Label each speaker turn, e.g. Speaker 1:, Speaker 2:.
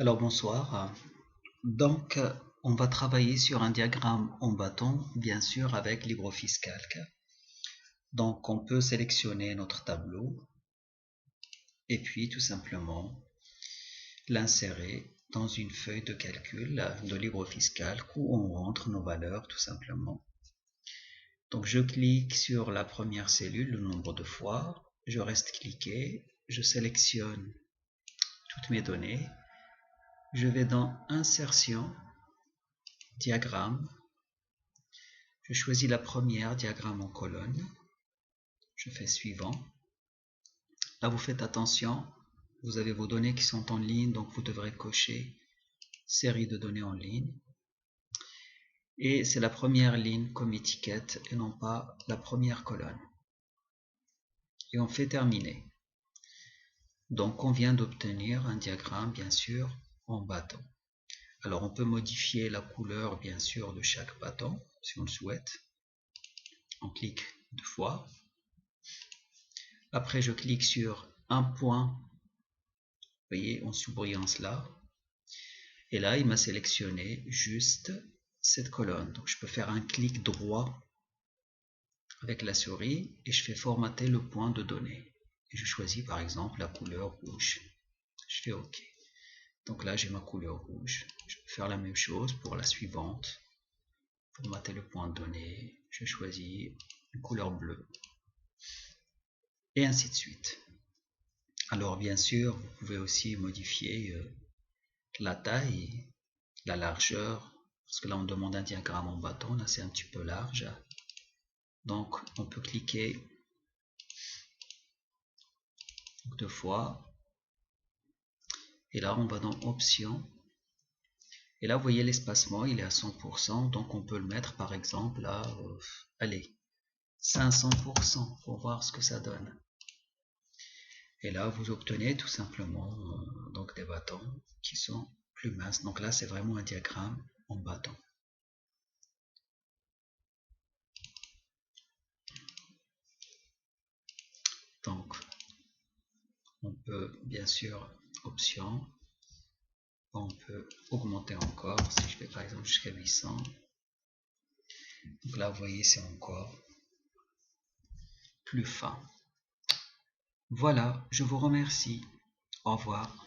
Speaker 1: Alors bonsoir. Donc, on va travailler sur un diagramme en bâton, bien sûr avec LibreOffice Calc. Donc, on peut sélectionner notre tableau et puis tout simplement l'insérer dans une feuille de calcul de LibreOffice Calc où on rentre nos valeurs tout simplement. Donc, je clique sur la première cellule, le nombre de fois, je reste cliqué, je sélectionne toutes mes données, je vais dans Insertion, Diagramme. Je choisis la première, diagramme en colonne. Je fais suivant. Là, vous faites attention. Vous avez vos données qui sont en ligne, donc vous devrez cocher série de données en ligne. Et c'est la première ligne comme étiquette et non pas la première colonne. Et on fait terminer. Donc, on vient d'obtenir un diagramme, bien sûr, en bâton. Alors, on peut modifier la couleur, bien sûr, de chaque bâton, si on le souhaite. On clique deux fois. Après, je clique sur un point, vous voyez, en surbrillance là. Et là, il m'a sélectionné juste cette colonne. Donc, je peux faire un clic droit avec la souris et je fais formater le point de données. Et je choisis par exemple la couleur rouge. Je fais OK. Donc là, j'ai ma couleur rouge. Je peux faire la même chose pour la suivante. Formater le point de données. Je choisis une couleur bleue. Et ainsi de suite. Alors bien sûr, vous pouvez aussi modifier la taille, la largeur, parce que là on demande un diagramme en bâton, là c'est un petit peu large. Donc on peut cliquer deux fois, et là on va dans Options, et là vous voyez l'espacement, il est à 100%, donc on peut le mettre par exemple à, allez, 500% pour voir ce que ça donne. Et là vous obtenez tout simplement donc des bâtons qui sont plus minces. Donc là c'est vraiment un diagramme en bâton. Donc on peut bien sûr Option, on peut augmenter encore. Si je fais par exemple jusqu'à 800, donc là vous voyez c'est encore plus fin. Voilà, je vous remercie. Au revoir.